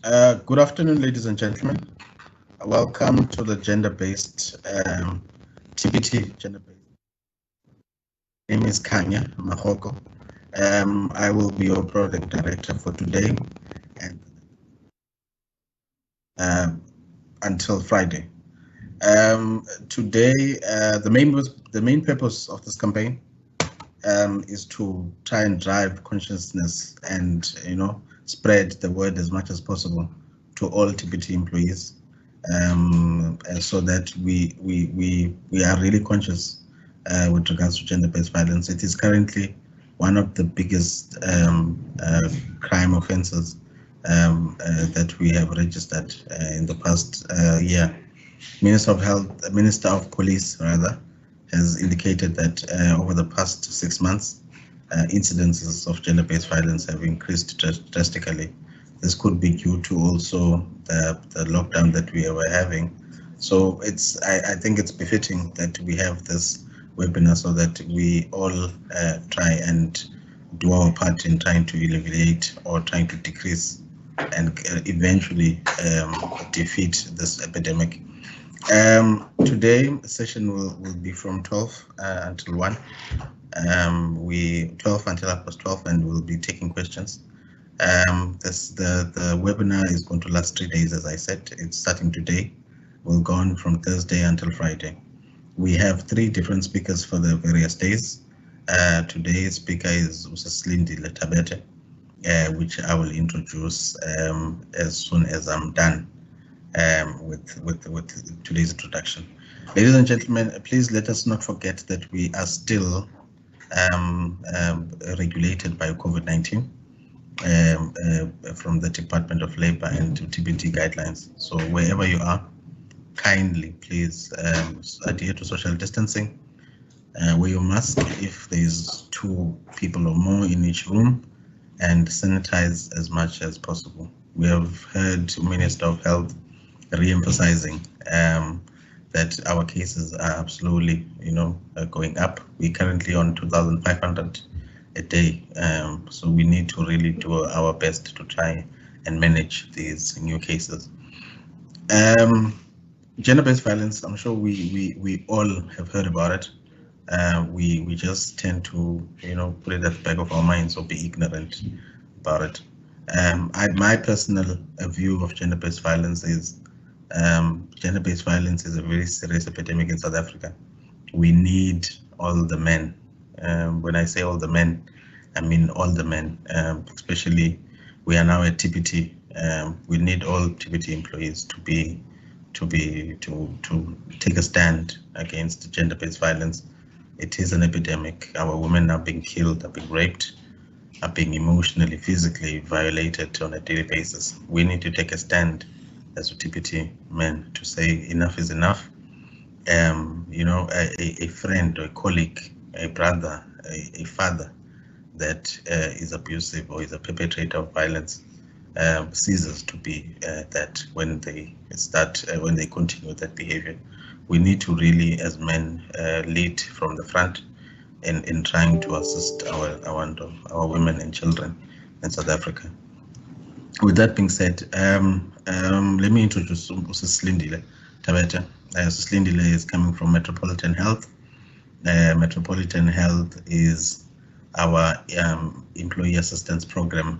Good afternoon, ladies and gentlemen. Welcome to the gender-based TPT. Gender-based. Name is Kanya Mahoko. I will be your project director for today and until Friday. Today, the main purpose of this campaign is to try and drive consciousness and spread the word as much as possible to all TPT employees, so that we are really conscious with regards to gender-based violence. It is currently one of the biggest crime offences that we have registered in the past year. Minister of Police rather, has indicated that over the past 6 months, incidences of gender-based violence have increased drastically. This could be due to also the lockdown that we were having. So I think it's befitting that we have this webinar so that we all try and do our part in trying to alleviate or trying to decrease and eventually defeat this epidemic. Today session will be from 12 until 1. 12 until 12, and we'll be taking questions. The webinar is going to last 3 days, as I said. It's starting today. We'll go on from Thursday until Friday. We have 3 different speakers for the various days. Today's speaker is Ufetime Tabete, which I will introduce as soon as I'm done with today's introduction. Ladies and gentlemen, please let us not forget that we are still regulated by COVID-19 from the Department of Labor and TPT guidelines. So wherever you are, kindly please adhere to social distancing. Wear your mask if there's 2 people or more in each room, and sanitize as much as possible. We have heard Minister of Health re-emphasizing that our cases are slowly, going up. We're currently on 2,500 a day, so we need to really do our best to try and manage these new cases. Gender-based violence, I'm sure we all have heard about it. We just tend to, put it at the back of our minds or be ignorant about it. My personal view of gender-based violence is gender-based violence is a very serious epidemic in South Africa. We need all the men. When I say all the men, I mean all the men, especially we are now at TPT. We need all TPT employees to take a stand against gender-based violence. It is an epidemic. Our women are being killed, are being raped, are being emotionally, physically violated on a daily basis. We need to take a stand as TPT men to say enough is enough. A friend or a colleague, a brother, a father that is abusive or is a perpetrator of violence ceases to be that when they continue that behavior. We need to really, as men, lead from the front in trying to assist our women and children in South Africa. With that being said, let me introduce Ufetime Tabete. Ufetime is coming from Metropolitan Health. Metropolitan Health is our employee assistance program,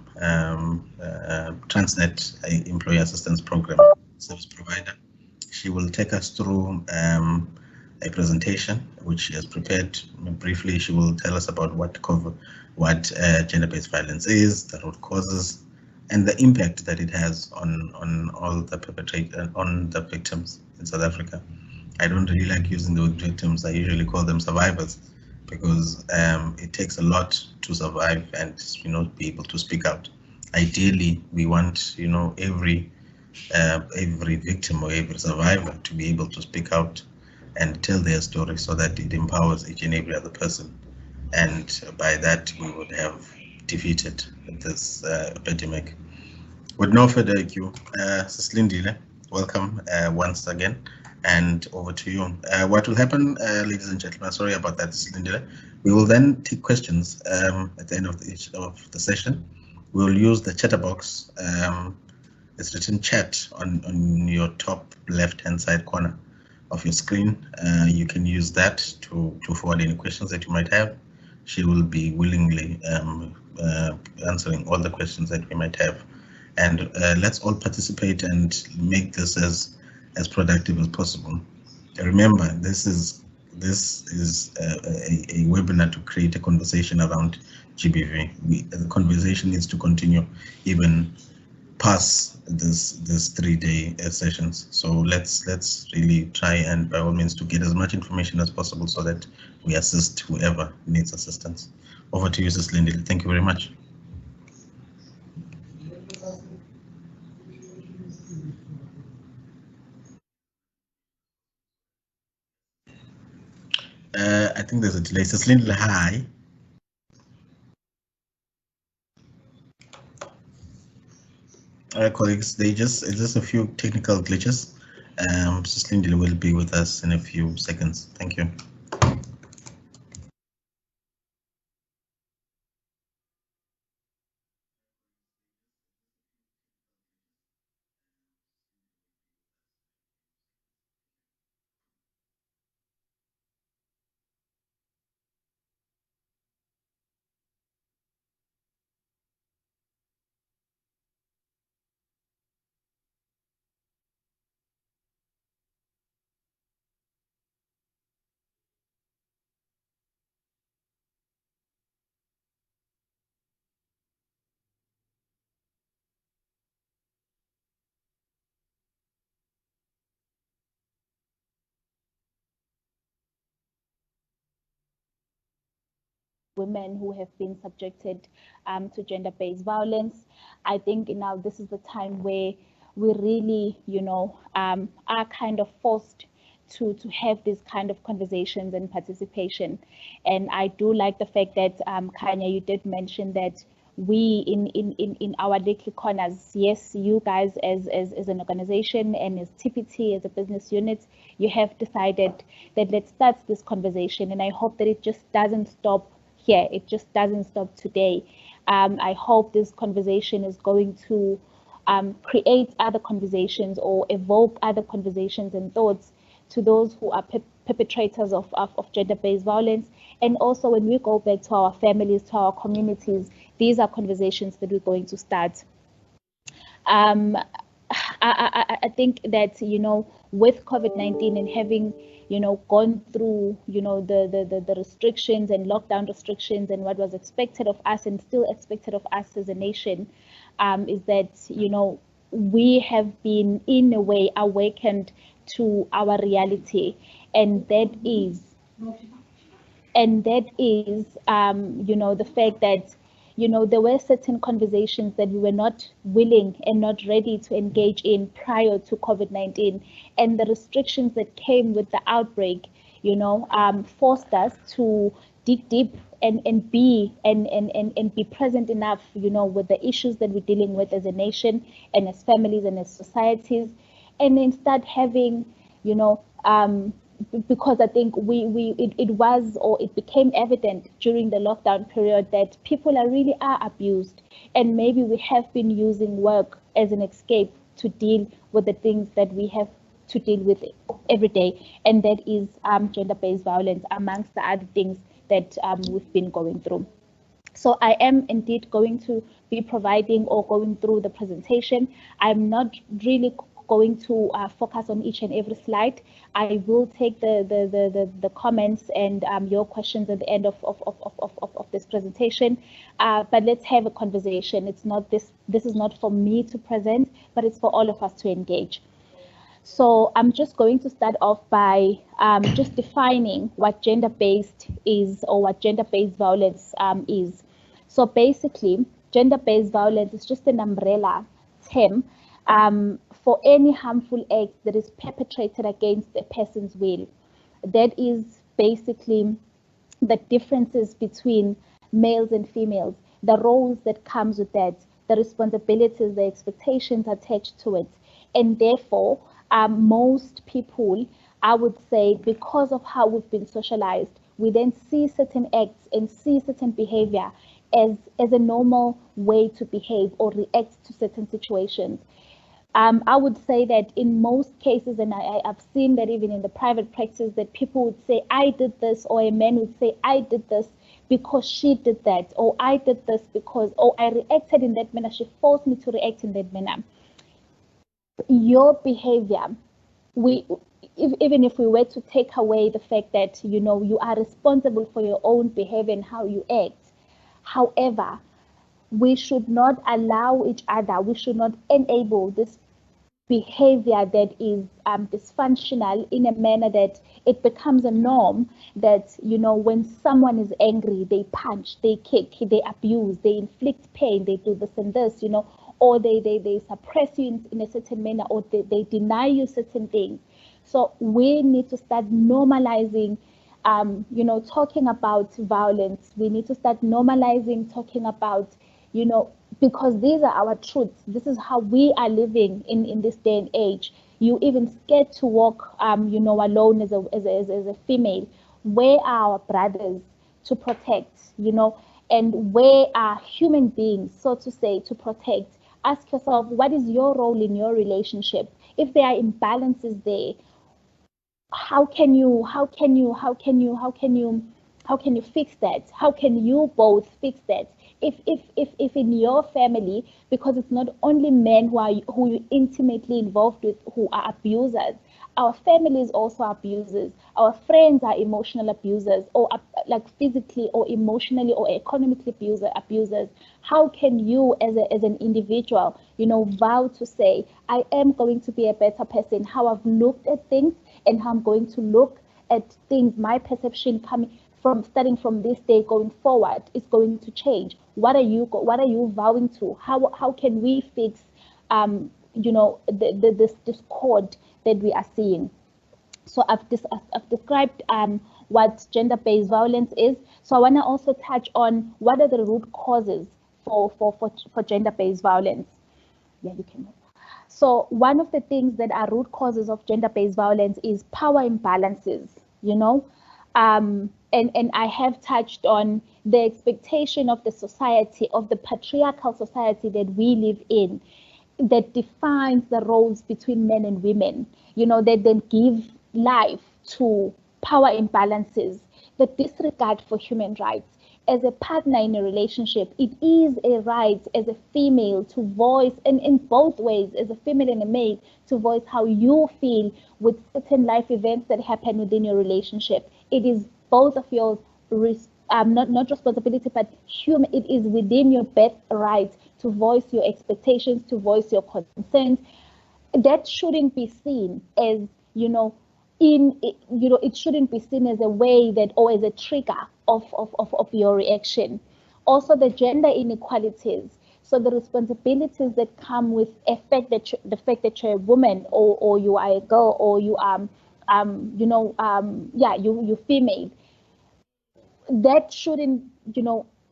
Transnet employee assistance program service provider. She will take us through a presentation which she has prepared. Briefly, she will tell us about what gender-based violence is, the root causes, and the impact that it has on all the perpetrators, on the victims in South Africa. I don't really like using the word victims. I usually call them survivors, because it takes a lot to survive and be able to speak out. Ideally, we want every victim or every survivor to be able to speak out and tell their story, so that it empowers each and every other person, and by that we would have defeated this epidemic. With no further ado, Ufetime, welcome once again, and over to you. What will happen, ladies and gentlemen, sorry about that, Ufetime, we will then take questions at the end of the session. We will use the chatterbox It's written chat on your top left-hand side corner of your screen. You can use that to forward any questions that you might have. She will be willingly answering all the questions that we might have. And let's all participate and make this as productive as possible. Remember, this is a webinar to create a conversation around GBV. The conversation needs to continue even past this 3-day sessions. So let's really try and by all means to get as much information as possible so that we assist whoever needs assistance. Over to you, Ms. Lindy. Thank you very much. I think there's a delay. Ms. Lindy, hi. Colleagues, it's just a few technical glitches. Ms. Lindy will be with us in a few seconds. Thank you. Women who have been subjected to gender-based violence. I think now this is the time where we really, are kind of forced to have these kind of conversations and participation. And I do like the fact that, Kanya, you did mention that we in our little corners, yes, you guys as an organization and as TPT, as a business unit, you have decided that let's start this conversation. And I hope that it just doesn't stop here. It just doesn't stop today. I hope this conversation is going to create other conversations or evoke other conversations and thoughts to those who are perpetrators of gender-based violence. And also when we go back to our families, to our communities, these are conversations that we're going to start. I think that, with COVID-19 and having, gone through, the restrictions and lockdown restrictions and what was expected of us and still expected of us as a nation, is that, we have been in a way awakened to our reality, and that is the fact that there were certain conversations that we were not willing and not ready to engage in prior to COVID-19, and the restrictions that came with the outbreak forced us to dig deep and be present enough with the issues that we're dealing with as a nation and as families and as societies, and then start having because I think it became evident during the lockdown period that people really are abused, and maybe we have been using work as an escape to deal with the things that we have to deal with every day, and that is gender-based violence, amongst the other things that we've been going through. So I am indeed going to be providing or going through the presentation. I'm not really going to focus on each and every slide. I will take the comments and your questions at the end of this presentation. But let's have a conversation. This is not for me to present, but it's for all of us to engage. So I'm just going to start off by just defining what gender-based is, or what gender-based violence is. So basically, gender-based violence is just an umbrella term for any harmful act that is perpetrated against a person's will. That is basically the differences between males and females, the roles that comes with that, the responsibilities, the expectations attached to it. And therefore, most people, I would say, because of how we've been socialized, we then see certain acts and see certain behavior as a normal way to behave or react to certain situations. I would say that in most cases, and I've seen that even in the private practice, that people would say, I did this, or a man would say, I did this because she did that, or I did this because, or I reacted in that manner, she forced me to react in that manner. Your behavior, even if we were to take away the fact that, you are responsible for your own behavior and how you act, however, we should not allow each other, we should not enable this behavior that is dysfunctional in a manner that it becomes a norm, that when someone is angry, they punch, they kick, they abuse, they inflict pain, they do this and this, or they suppress you in a certain manner, or they deny you certain things. So we need to start normalizing talking about violence. We need to start normalizing talking about, because these are our truths. This is how we are living in this day and age. You even scared to walk, alone as a female. Where are our brothers to protect, and where are human beings, so to say, to protect? Ask yourself, what is your role in your relationship? If there are imbalances there, how can you fix that? How can you both fix that? If in your family, because it's not only men who you intimately involved with who are abusers, our families also abusers, our friends are emotional abusers, or like physically or emotionally or economically abusers. How can you as an individual, vow to say, I am going to be a better person, how I've looked at things and how I'm going to look at things, my perception starting from this day going forward is going to change. What are you vowing to? How can we fix this discord that we are seeing? So I've described what gender-based violence is. So I want to also touch on what are the root causes for gender-based violence. Yeah, you can. So one of the things that are root causes of gender-based violence is power imbalances, and I have touched on the expectation of the society, of the patriarchal society that we live in, that defines the roles between men and women, that then give life to power imbalances, the disregard for human rights. As a partner in a relationship, it is a right as a female to voice, and in both ways, as a female and a male, to voice how you feel with certain life events that happen within your relationship. It is both of your not responsibility, but it is within your birthright to voice your expectations, to voice your concerns. That shouldn't be seen as, it shouldn't be seen as a way that, or as a trigger of your reaction. Also, the gender inequalities. So the responsibilities that come with the fact that you're a woman, or you are a girl, or you you female, that shouldn't,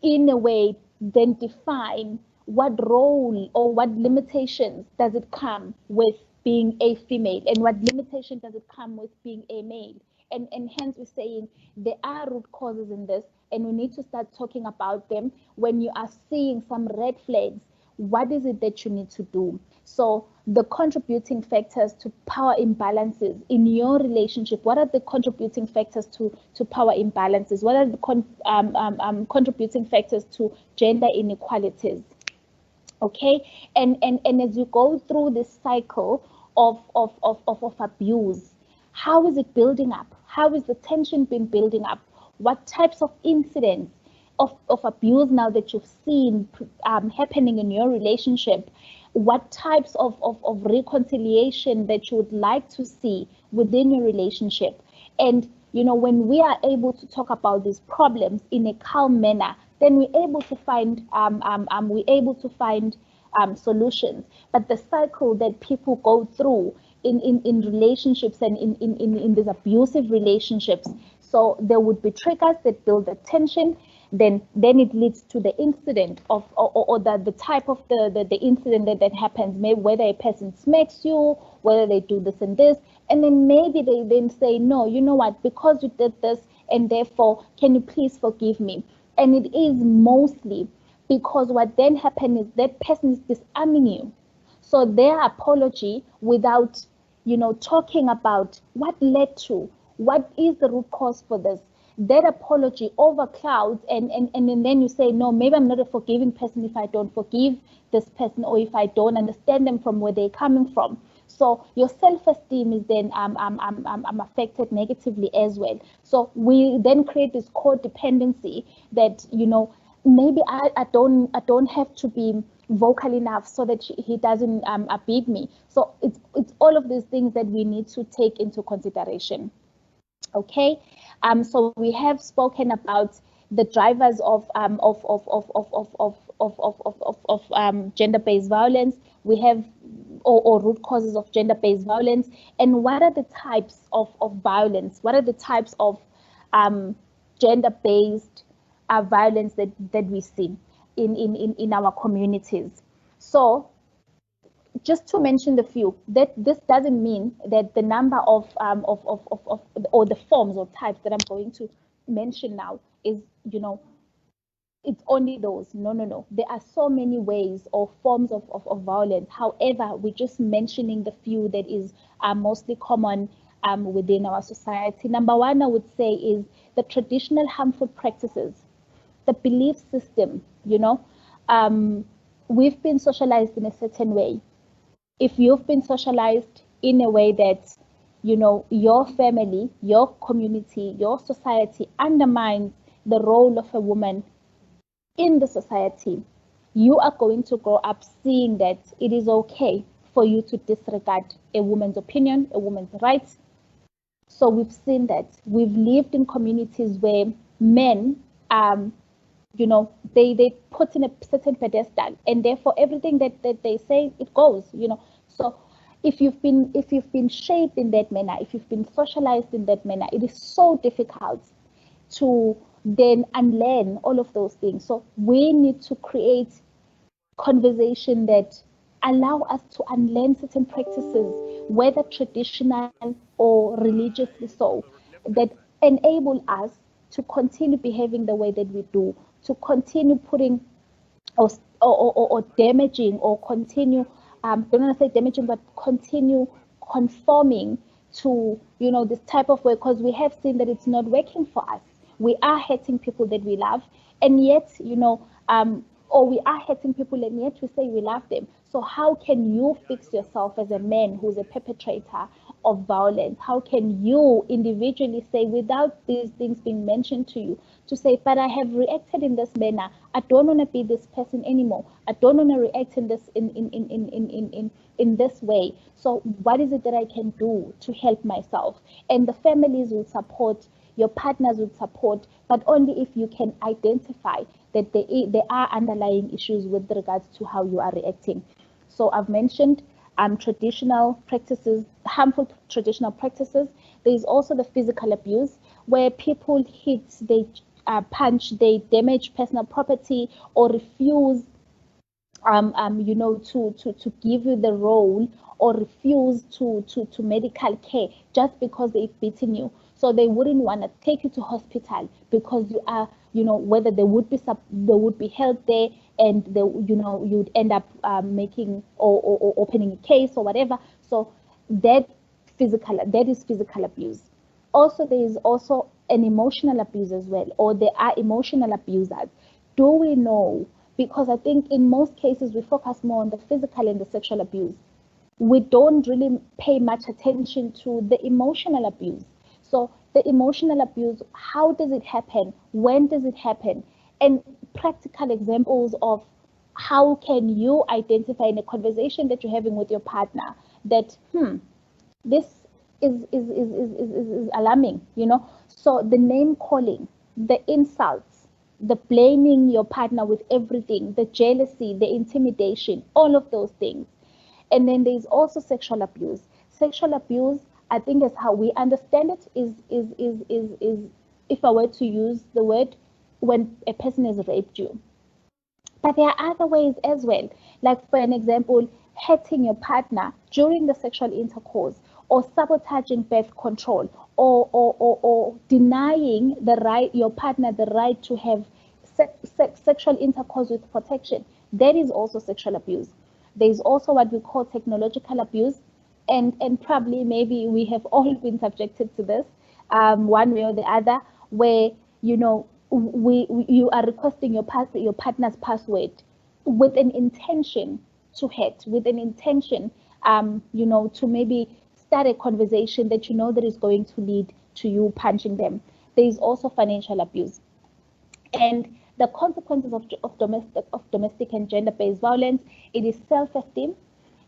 in a way, then define what role or what limitations does it come with being a female, and what limitation does it come with being a male. And hence we're saying there are root causes in this, and we need to start talking about them. When you are seeing some red flags, what is it that you need to do? So the contributing factors to power imbalances in your relationship, what are the contributing factors to power imbalances? What are the contributing factors to gender inequalities? Okay, and as you go through this cycle of abuse, how is it building up? How is the tension been building up? What types of incidents of abuse now that you've seen happening in your relationship? What types of reconciliation that you would like to see within your relationship? And when we are able to talk about these problems in a calm manner, then we're able to find solutions. But the cycle that people go through in relationships and in these abusive relationships, so there would be triggers that build the tension. Then it leads to the incident or the type of the incident that happens, maybe whether a person smacks you, whether they do this and this, and then maybe they then say, no, you know what, because you did this, and therefore can you please forgive me? And it is mostly because what then happens is that person is disarming you. So their apology without, talking about what led to, what is the root cause for this, that apology overclouds, and then you say, no, maybe I'm not a forgiving person if I don't forgive this person, or if I don't understand them from where they're coming from. So your self-esteem is then affected negatively as well. So we then create this codependency that, maybe I don't have to be vocal enough so that he doesn't beat me. So it's all of these things that we need to take into consideration. Okay, so we have spoken about the drivers of gender-based violence. We have or root causes of gender-based violence, and what are the types of violence? What are the types of gender-based violence that we see in our communities? So just to mention the few, that this doesn't mean that the number of or the forms or types that I'm going to mention now is, it's only those. No. There are so many ways or forms of violence. However, we're just mentioning the few that is mostly common within our society. Number one, I would say, is the traditional harmful practices, the belief system. We've been socialized in a certain way. If you've been socialized in a way that, your family, your community, your society undermines the role of a woman in the society, you are going to grow up seeing that it is okay for you to disregard a woman's opinion, a woman's rights. So we've seen that. We've lived in communities where men, they put in a certain pedestal, and therefore everything that they say, it goes. So if you've been shaped in that manner, if you've been socialized in that manner, it is so difficult to then unlearn all of those things. So we need to create conversation that allow us to unlearn certain practices, whether traditional or religiously so, that enable us to continue behaving the way that we do, to continue putting or damaging, or continue, don't want to say damaging, but continue conforming to, this type of way, because we have seen that it's not working for us. We are hurting people that we love, and yet, or we are hurting people and yet we say we love them. So how can you fix yourself as a man who's a perpetrator of violence? How can you individually say, without these things being mentioned to you, to say, but I have reacted in this manner, I don't want to be this person anymore, I don't want to react in this in this way. So what is it that I can do to help myself? And the families will support, your partners would support, but only if you can identify that there are underlying issues with regards to how you are reacting. So I've mentioned traditional practices, harmful traditional practices. There is also the physical abuse, where people hit, they punch, they damage personal property, or refuse to give you the role, or refuse to medical care just because they've beaten you. So they wouldn't want to take you to hospital because you are, whether they would be held there, and they, you'd end up making or opening a case or whatever. So that is physical abuse. Also, there is also an emotional abuse as well, or there are emotional abusers. Do we know? Because I think in most cases we focus more on the physical and the sexual abuse. We don't really pay much attention to the emotional abuse. So the emotional abuse, how does it happen? When does it happen? And practical examples of how can you identify in a conversation that you're having with your partner that, this is alarming, So the name calling, the insults, the blaming your partner with everything, the jealousy, the intimidation, all of those things. And then there's also sexual abuse. Sexual abuse, I think, is how we understand it, is if I were to use the word, when a person has raped you. But there are other ways as well, like, for an example, hurting your partner during the sexual intercourse, or sabotaging birth control, or denying your partner the right to have sexual intercourse with protection. That is also sexual abuse. There's also what we call technological abuse, and probably maybe we have all been subjected to this, one way or the other, where you are requesting your partner's password with an intention to hurt, with an intention, to maybe start a conversation that that is going to lead to you punching them. There is also financial abuse, and the consequences of domestic and gender-based violence. It is self-esteem,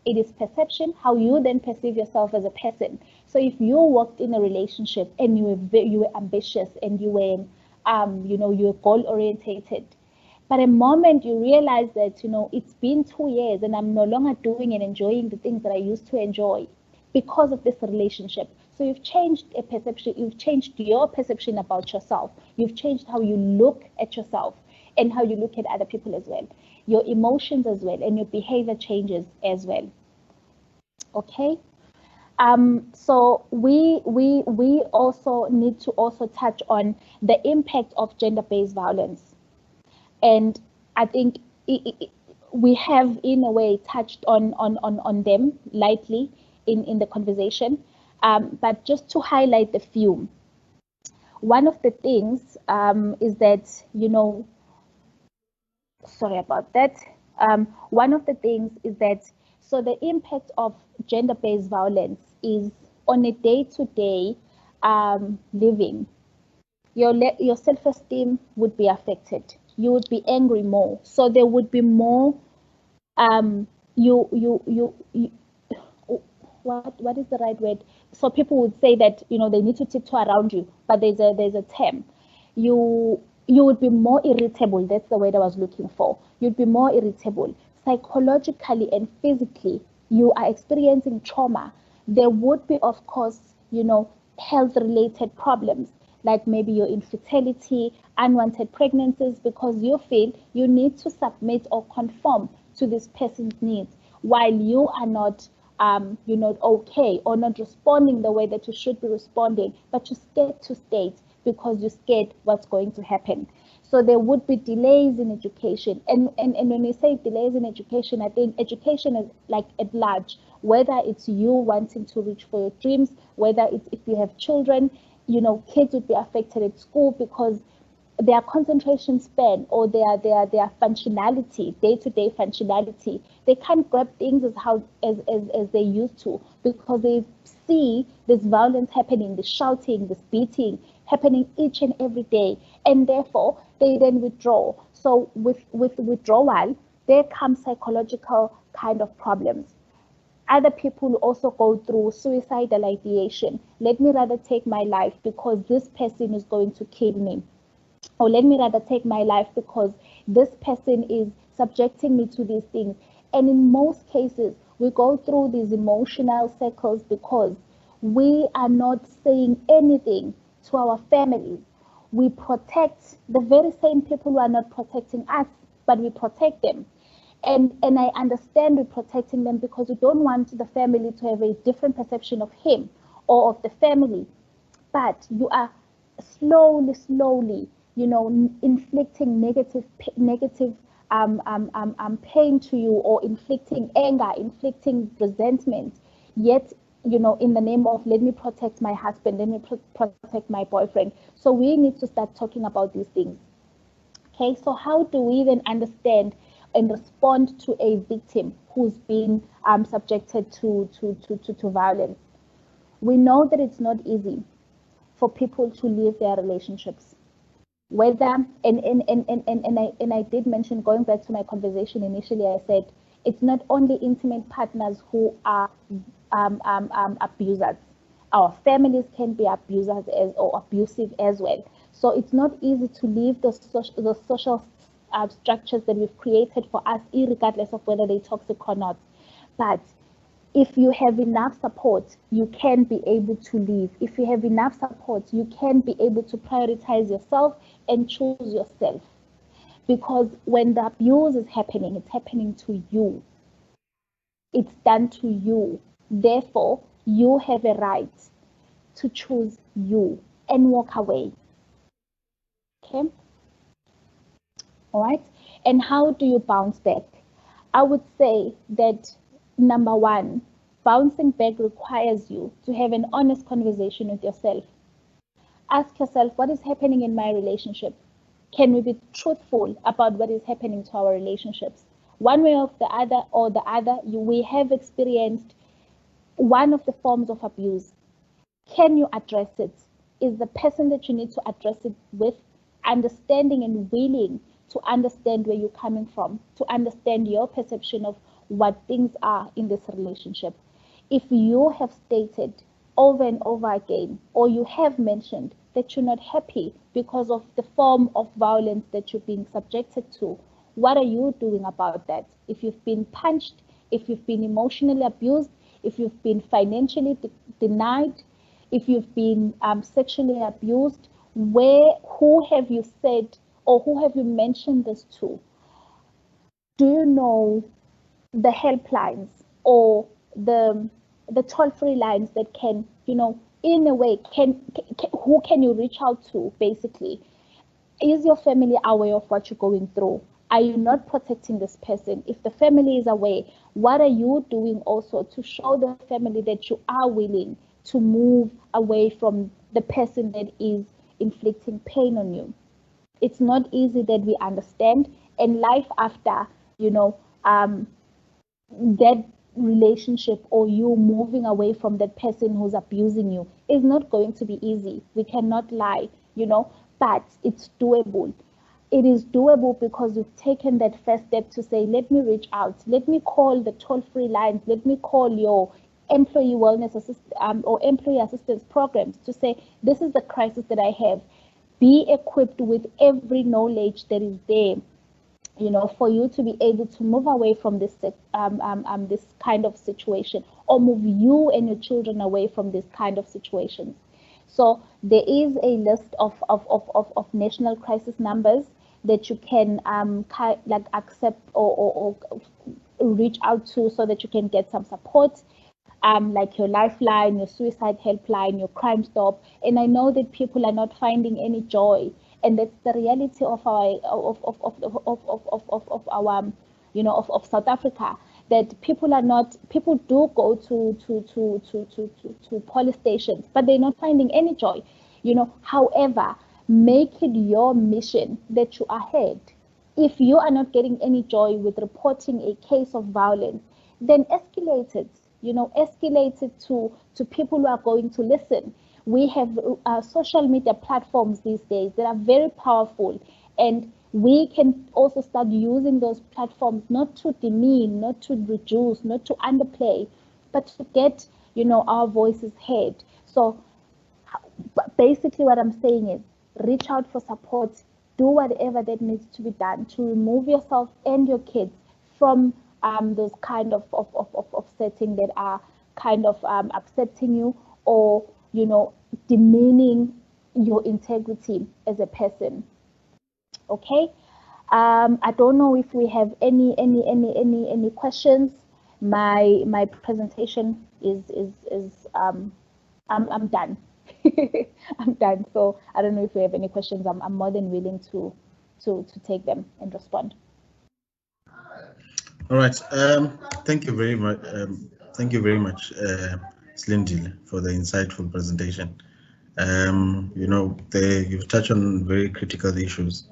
it is perception, how you then perceive yourself as a person. So if you walked in a relationship and you were ambitious and you were you were goal orientated, but the moment you realize that it's been 2 years and I'm no longer doing and enjoying the things that I used to enjoy because of this relationship. So you've changed a perception, you've changed your perception about yourself, you've changed how you look at yourself and how you look at other people as well, your emotions as well, and your behavior changes as well. Okay. So we also need to also touch on the impact of gender-based violence, and I think we have in a way touched on them lightly in the conversation, but just to highlight the few. One of the things is that sorry about that. One of the things is that so the impact of gender-based violence is on a day-to-day living. Your self-esteem would be affected. You would be angry more. So there would be more. You what is the right word? So people would say that they need to tiptoe around you, but there's a term. You would be more irritable. That's the word I was looking for. You'd be more irritable. Psychologically and physically, you are experiencing trauma. There would be, of course, health-related problems, like maybe your infertility, unwanted pregnancies, because you feel you need to submit or conform to this person's needs, while you are not you're not okay or not responding the way that you should be responding, but you're scared to state because you're scared what's going to happen. So there would be delays in education. And when we say delays in education, I think education is like at large, whether it's you wanting to reach for your dreams, whether it's if you have children, kids would be affected at school because their concentration span or their functionality, day-to-day functionality, they can't grab things as they used to because they see this violence happening, this shouting, this beating happening each and every day, and therefore they then withdraw. So with withdrawal, there comes psychological kind of problems. Other people also go through suicidal ideation. Let me rather take my life because this person is going to kill me. Or let me rather take my life because this person is subjecting me to these things. And in most cases, we go through these emotional cycles because we are not saying anything to our families. We protect the very same people who are not protecting us, but we protect them. And I understand we're protecting them because we don't want the family to have a different perception of him or of the family. But you are slowly, inflicting negative pain to you, or inflicting anger, inflicting resentment. Yet, in the name of let me protect my husband, let me protect my boyfriend. So we need to start talking about these things. Okay, so how do we then understand and respond to a victim who's been subjected to violence? We know that it's not easy for people to leave their relationships. Whether and I did mention, going back to my conversation initially, I said it's not only intimate partners who are abusers. Our families can be abusers or abusive as well. So it's not easy to leave the social structures that we've created for us, regardless of whether they're toxic or not. But if you have enough support, you can be able to leave. If you have enough support, you can be able to prioritize yourself and choose yourself. Because when the abuse is happening, it's happening to you. It's done to you. Therefore, you have a right to choose you and walk away. Okay? All right? And how do you bounce back? I would say that number one, bouncing back requires you to have an honest conversation with yourself. Ask yourself, what is happening in my relationship? Can we be truthful about what is happening to our relationships? One way or the other, we have experienced one of the forms of abuse. Can you address it? Is the person that you need to address it with understanding and willing to understand where you're coming from, to understand your perception of what things are in this relationship? If you have stated over and over again, or you have mentioned that you're not happy because of the form of violence that you're being subjected to, what are you doing about that? If you've been punched, if you've been emotionally abused, if you've been financially denied, if you've been sexually abused, who have you said or who have you mentioned this to? Do you know the helplines or the toll-free lines that can, in a way, who can you reach out to, basically? Is your family aware of what you're going through? Are you not protecting this person? If the family is aware, what are you doing also to show the family that you are willing to move away from the person that is inflicting pain on you? It's not easy, that we understand. And life after, that relationship, or you moving away from that person who's abusing you, is not going to be easy. We cannot lie, but it's doable. It is doable because you've taken that first step to say, let me reach out, let me call the toll-free lines, let me call your employee wellness or employee assistance programs to say, this is the crisis that I have. Be equipped with every knowledge that is there, for you to be able to move away from this this kind of situation, or move you and your children away from this kind of situations. So there is a list of national crisis numbers that you can accept or reach out to, so that you can get some support, like your lifeline, your suicide helpline, your crime stop. And I know that people are not finding any joy, and that's the reality of our of South Africa, that people do go to police stations, but they're not finding any joy. However, make it your mission that you are ahead. If you are not getting any joy with reporting a case of violence, then escalate it. Escalate it to people who are going to listen. We have social media platforms these days that are very powerful, and we can also start using those platforms not to demean, not to reduce, not to underplay, but to get our voices heard. So basically what I'm saying is, reach out for support, do whatever that needs to be done to remove yourself and your kids from those kind of setting that are kind of upsetting you, or demeaning your integrity as a person. Okay. I don't know if we have any questions. My presentation is I'm done. I'm done. So I don't know if we have any questions. I'm more than willing to take them and respond. All right. Thank you very much. Thank you very much, Slindile, for the insightful presentation. You've touched on very critical issues,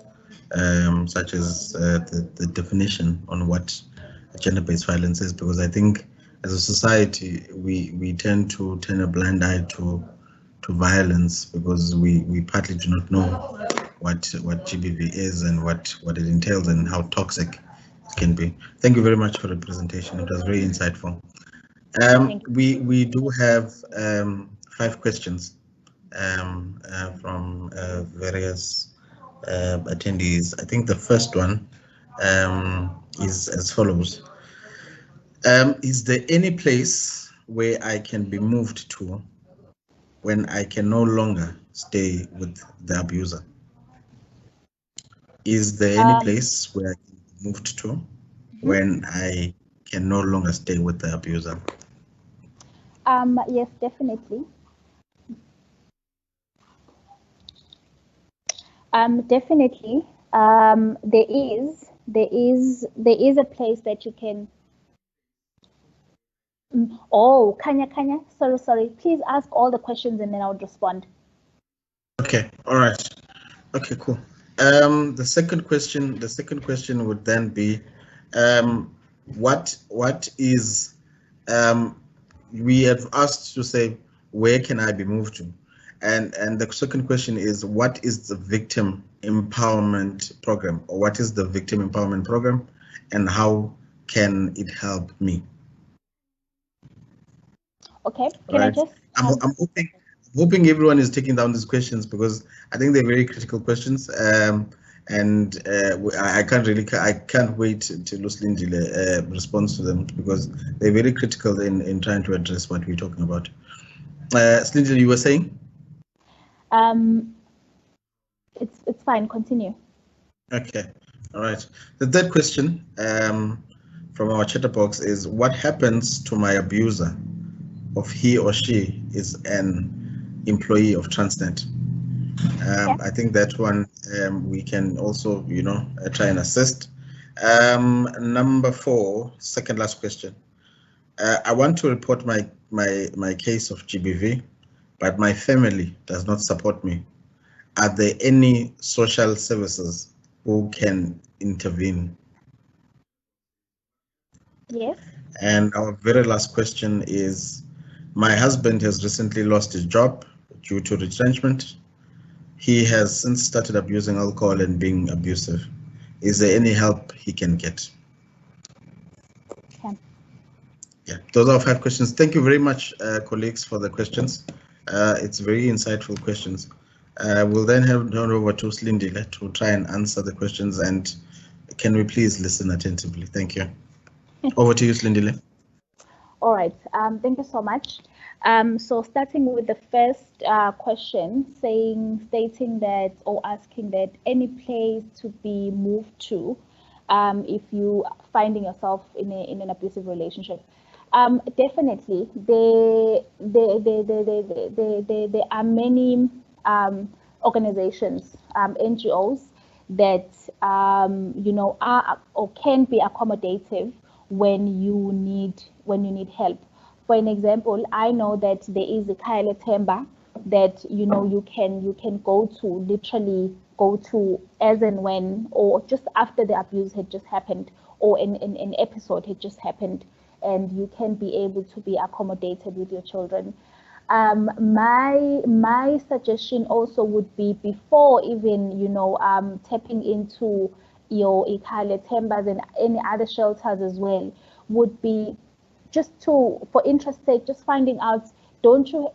such as the definition on what gender-based violence is, because I think as a society we tend to turn a blind eye to violence, because we partly do not know what GBV is and what it entails and how toxic it can be. Thank you very much for the presentation. It was very insightful. We do have 5 questions from various attendees. I think the first one is as follows. Is there any place where I can be moved to when I can no longer stay with the abuser? Is there any place where I can be moved to when I can no longer stay with the abuser? Yes, definitely. Definitely. There is, There is a place that you can. Oh, Kanya, sorry. Please ask all the questions and then I would respond. Okay, all right. Okay, cool. The second question would then be, what is, we have asked to say, where can I be moved to? And the second question is, what is the victim empowerment program, or what is the victim empowerment program, and how can it help me? Okay, can I just? I'm hoping everyone is taking down these questions, because I think they're very critical questions. And I can't wait to Luslindile response to them, because they're very critical in trying to address what we're talking about. Slindile, you were saying? It's fine. Continue. Okay, all right. The third question from our chatterbox is, what happens to my abuser if he or she is an employee of Transnet? I think that one we can also, try and assist. Number 4, second last question. I want to report my case of GBV, but my family does not support me. Are there any social services who can intervene? Yes. And our very last question is, my husband has recently lost his job due to retrenchment. He has since started abusing alcohol and being abusive. Is there any help he can get? Okay. Yeah, those are 5 questions. Thank you very much, colleagues, for the questions. It's very insightful questions. We'll then hand over to Slindile to try and answer the questions, and can we please listen attentively? Thank you. Over to you, Slindile. All right. Thank you so much. So starting with the first question, stating that, or asking that, any place to be moved to if you finding yourself in an abusive relationship. Definitely, there are many organizations, NGOs that are or can be accommodative when you need help. For an example, I know that there is a Kyle Temba that you can go to, literally go to as and when, or just after the abuse had just happened, or an episode had just happened, and you can be able to be accommodated with your children. My suggestion also would be, before even tapping into your Ikale Tembas and any other shelters as well, would be just for interest sake, just finding out, don't you,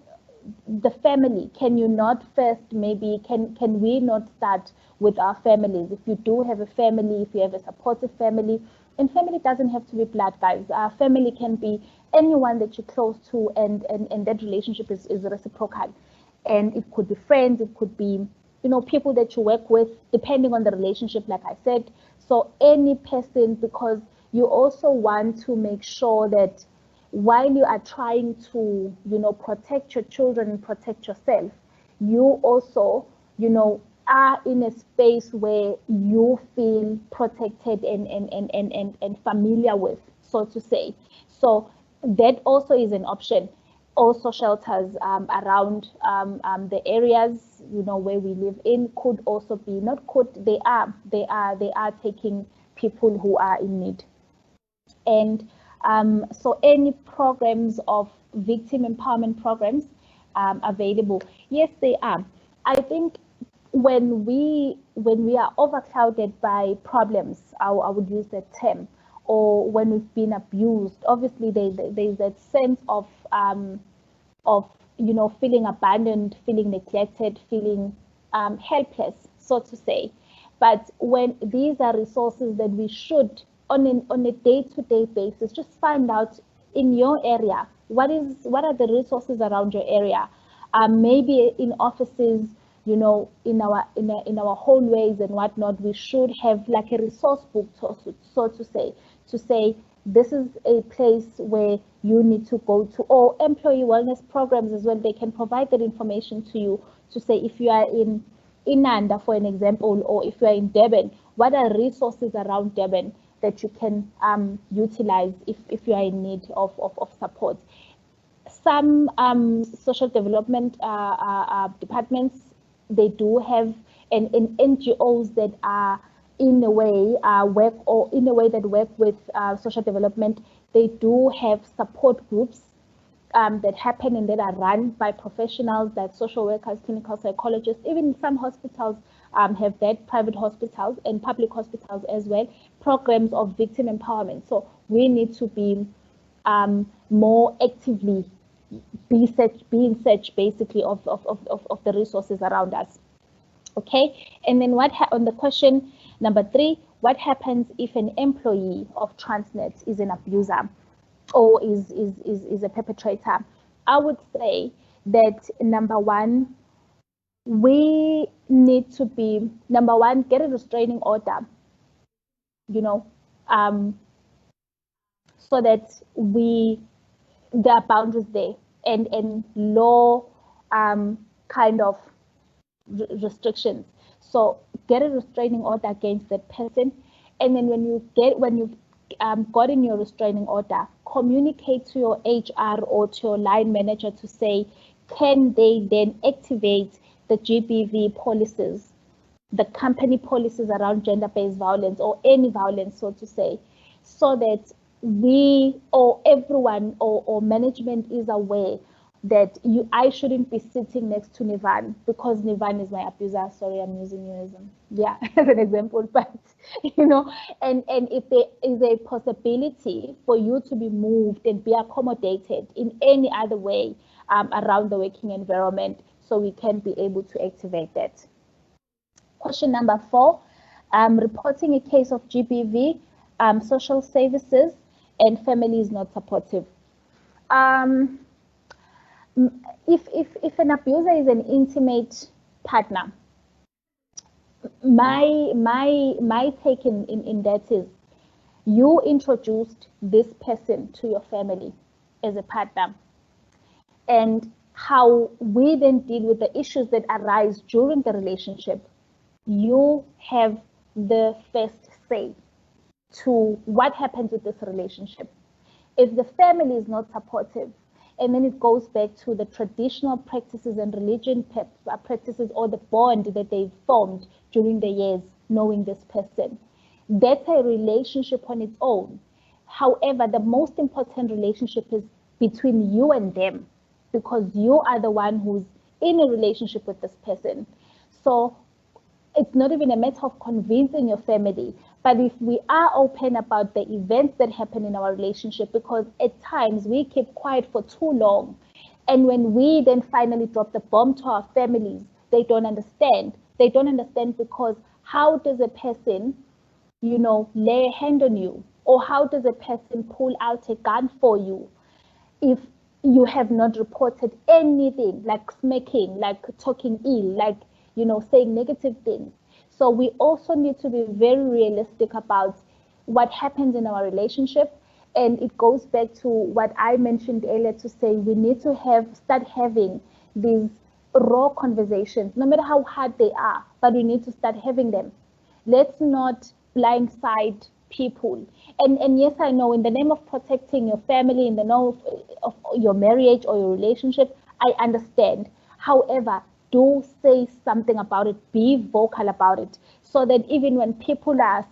the family, can you not first, maybe can we not start with our families? If you do have a family, if you have a supportive family, and family doesn't have to be blood, guys. Our family can be anyone that you're close to, and that relationship is reciprocal. And it could be friends, it could be people that you work with, depending on the relationship, like I said. So any person, because you also want to make sure that while you are trying to protect your children and protect yourself, you also are in a space where you feel protected and familiar with, so to say. So that also is an option. Also, shelters around the areas where we live in could also be, not could, they are taking people who are in need. And so any programs of victim empowerment programs available? Yes, they are. I think when we are overclouded by problems, I would use that term, or when we've been abused, obviously there's that sense of feeling abandoned, feeling neglected, feeling helpless, so to say. But when these are resources that we should, on a day-to-day basis, just find out in your area, what are the resources around your area. Maybe in offices, in our hallways and whatnot, we should have like a resource book, so to say this is a place where you need to go to, or employee wellness programs as well. They can provide that information to you, to say, if you are in Inanda, for an example, or if you are in Durban, what are resources around Durban that you can utilize if you are in need of support. Some social development departments, they do have, and NGOs that are in a way work with social development, they do have support groups that happen and that are run by professionals like social workers, clinical psychologists. Even some hospitals have that, private hospitals and public hospitals as well, programs of victim empowerment. So we need to be more actively be in search basically of the resources around us. Okay, and then on the question number 3, what happens if an employee of Transnet is an abuser or is a perpetrator? I would say that number one, we need to be, number one, get a restraining order, so that there are boundaries there and law kind of restrictions. So get a restraining order against that person, and then when you've gotten your restraining order, communicate to your HR or to your line manager to say, can they then activate the GBV policies, the company policies around gender-based violence or any violence, so to say, so that we or everyone or management is aware that I shouldn't be sitting next to Nivan because Nivan is my abuser. Sorry, I'm using you as an example, but and if there is a possibility for you to be moved and be accommodated in any other way around the working environment, so we can be able to activate that. Question number 4, reporting a case of GBV, social services and family is not supportive. If an abuser is an intimate partner, my take in that is, you introduced this person to your family as a partner, and how we then deal with the issues that arise during the relationship, you have the first say to what happens with this relationship. If the family is not supportive, and then it goes back to the traditional practices and religion practices or the bond that they've formed during the years knowing this person, that's a relationship on its own. However, the most important relationship is between you and them, because you are the one who's in a relationship with this person. So it's not even a matter of convincing your family, but if we are open about the events that happen in our relationship, because at times we keep quiet for too long, and when we then finally drop the bomb to our families, they don't understand. They don't understand because how does a person, lay a hand on you, or how does a person pull out a gun for you if you have not reported anything, like smacking, like talking ill, like saying negative things? So we also need to be very realistic about what happens in our relationship. And it goes back to what I mentioned earlier, to say we need to start having these raw conversations, no matter how hard they are, but we need to start having them. Let's not blindside people. And yes, I know, in the name of protecting your family, in the name of your marriage or your relationship, I understand. However, do say something about it, be vocal about it, so that even when people are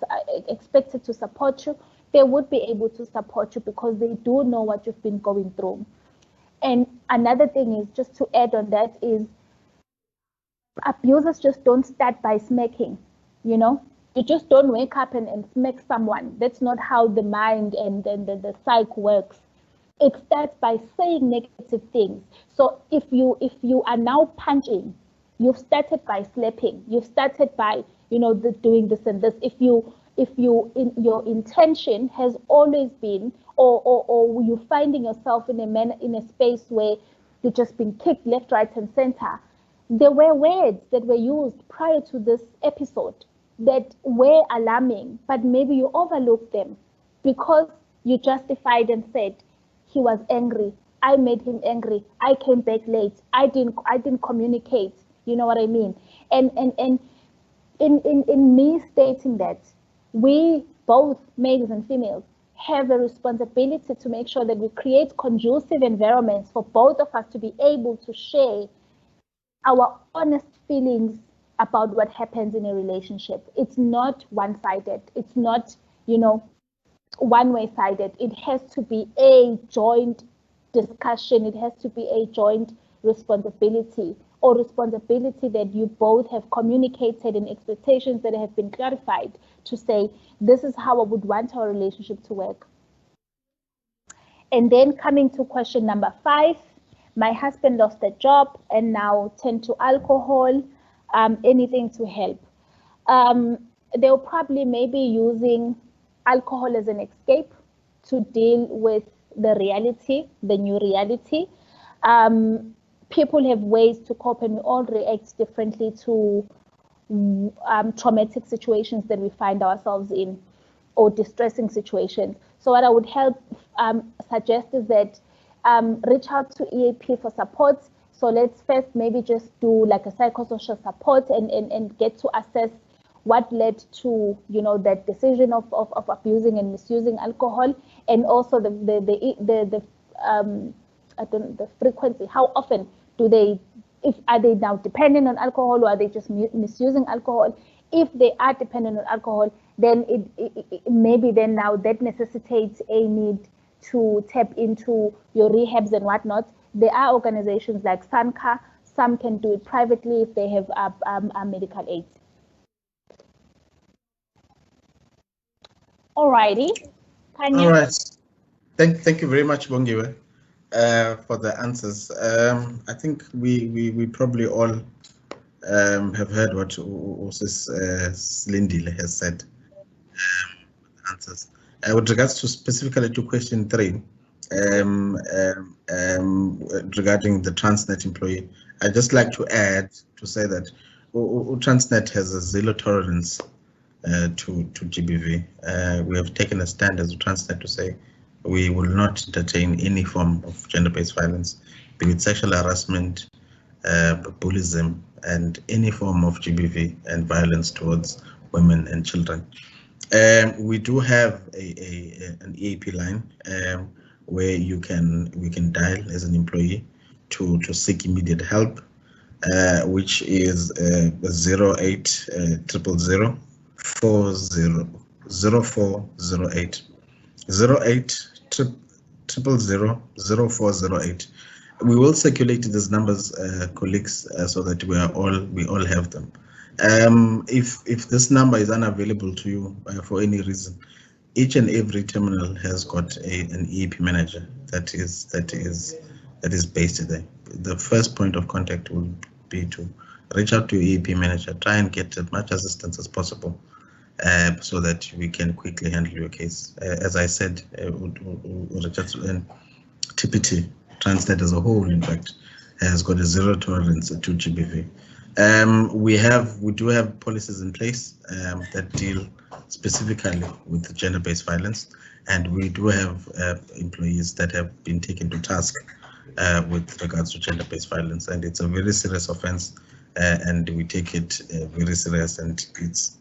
expected to support you, they would be able to support you because they do know what you've been going through. And another thing is, just to add on that, is abusers just don't start by smacking, you just don't wake up and smack someone. That's not how the mind and the psyche works. It starts by saying negative things. So if you are now punching, you've started by slapping. You've started by doing this and this. If your intention has always been, or you're finding yourself in a space where you're just being kicked left, right, and center, there were words that were used prior to this episode that were alarming, but maybe you overlooked them because you justified and said, he was angry, I made him angry, I came back late, I didn't communicate. You know what I mean? And in me stating that we, both males and females, have a responsibility to make sure that we create conducive environments for both of us to be able to share our honest feelings about what happens in a relationship. It's not one-sided. It's not, one-way sided. It has to be a joint discussion. It has to be a joint responsibility, or responsibility that you both have communicated and expectations that have been clarified to say, this is how I would want our relationship to work. And then coming to question number 5, my husband lost a job and now turned to alcohol. Anything to help? They'll probably maybe using alcohol as an escape to deal with the reality, the new reality. People have ways to cope, and we all react differently to traumatic situations that we find ourselves in, or distressing situations. So what I would suggest is that reach out to EAP for support. So let's first maybe just do like a psychosocial support and get to assess what led to that decision of abusing and misusing alcohol, and also the frequency. How often are they now dependent on alcohol, or are they just misusing alcohol? If they are dependent on alcohol, then it maybe then now that necessitates a need to tap into your rehabs and whatnot. There are organizations like SANCA. Some can do it privately if they have medical aid. Alrighty. Kanya? All right. Thank you very much, Bongiwe, for the answers. I think we probably all have heard what Mrs. Lindile has said. Answers. With regards to specifically to question 3, regarding the Transnet employee, I'd just like to add to say that Transnet has a zero tolerance to GBV. We have taken a stand as a Transnet to say we will not entertain any form of gender-based violence, be it sexual harassment, bullyism, and any form of GBV and violence towards women and children. We do have an EAP line where we can dial as an employee to seek immediate help, which is 0800 0408 0800 We will circulate these numbers, colleagues, so that we all have them. If this number is unavailable to you for any reason, each and every terminal has got an EAP manager that is based there. The first point of contact will be to reach out to your EAP manager, try and get as much assistance as possible, so that we can quickly handle your case. As I said, TPT, Transnet as a whole, in fact, has got a zero tolerance to GBV. We do have policies in place that deal specifically with gender-based violence, and we do have employees that have been taken to task with regards to gender-based violence, and it's a very serious offense, and we take it very serious, and it's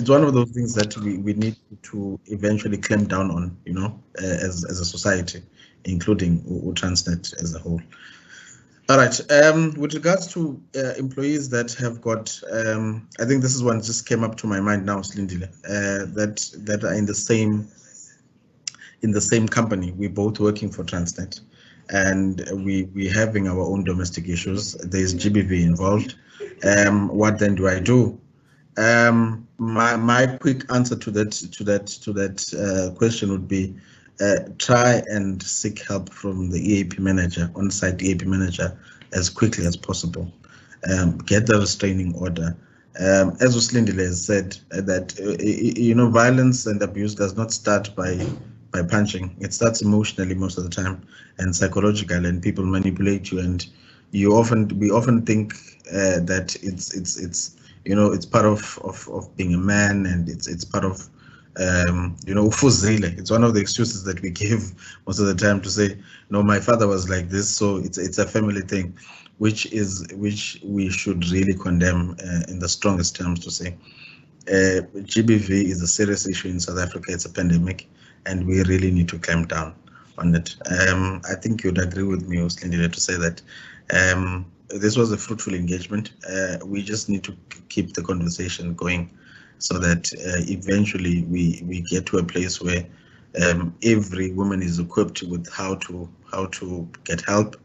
one of those things that we need to eventually clamp down on, as a society, including Transnet as a whole. All right. With regards to employees that have got, I think this is one just came up to my mind now, Slindile, that are in the same company. We're both working for Transnet, and we having our own domestic issues. There's GBV involved. What then do I do? My quick answer to that question would be, try and seek help from the EAP manager, on-site EAP manager, as quickly as possible. Get the restraining order. As Uslindile has said, that violence and abuse does not start by punching. It starts emotionally most of the time, and psychological, and people manipulate you, and we often think that it's part of being a man, and it's part of ufuzile. It's one of the excuses that we give most of the time to say, no, my father was like this, so it's a family thing, which we should really condemn in the strongest terms to say. GBV is a serious issue in South Africa. It's a pandemic, and we really need to clamp down on it. I think you'd agree with me, Uslindile, to say that this was a fruitful engagement. We just need to keep the conversation going so that eventually we get to a place where every woman is equipped with how to get help,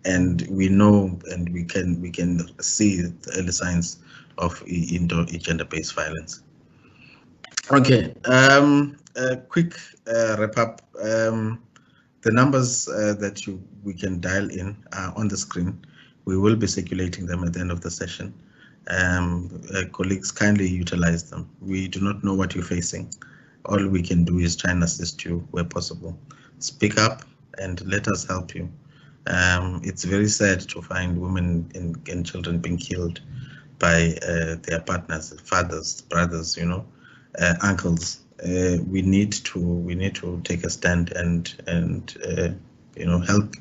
and we know and we can see the early signs of gender-based violence. Okay, a quick wrap up. The numbers that we can dial in are on the screen. We will be circulating them at the end of the session. Colleagues, kindly utilize them. We do not know what you're facing. All we can do is try and assist you where possible. Speak up and let us help you. It's very sad to find women and children being killed by their partners, fathers, brothers, uncles. We need to take a stand and help.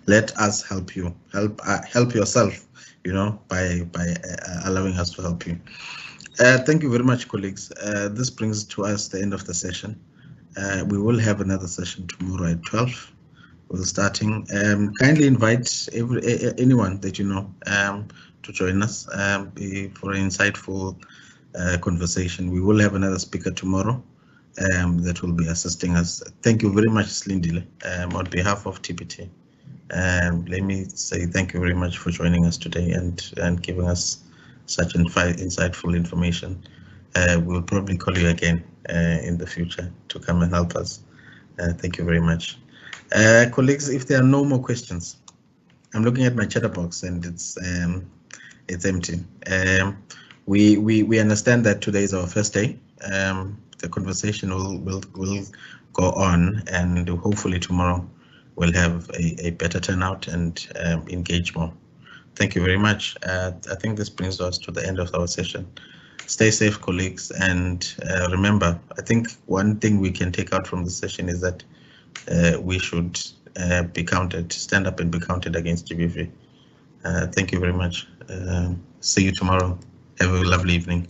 Let us help you. Help yourself. By allowing us to help you. Thank you very much, colleagues. This brings to us the end of the session. We will have another session tomorrow at 12. We're starting. Kindly invite anyone that you know to join us for an insightful conversation. We will have another speaker tomorrow that will be assisting us. Thank you very much, Slindile, on behalf of TPT. Let me say thank you very much for joining us today and giving us such insightful information. We'll probably call you again in the future to come and help us. Thank you very much. Colleagues, if there are no more questions, I'm looking at my chatter box and it's empty. We understand that today is our first day. The conversation will go on, and hopefully tomorrow we'll have a better turnout and engage more. Thank you very much. I think this brings us to the end of our session. Stay safe, colleagues, and remember, I think one thing we can take out from the session is that we should be counted, stand up and be counted against GBV. Thank you very much. See you tomorrow. Have a lovely evening.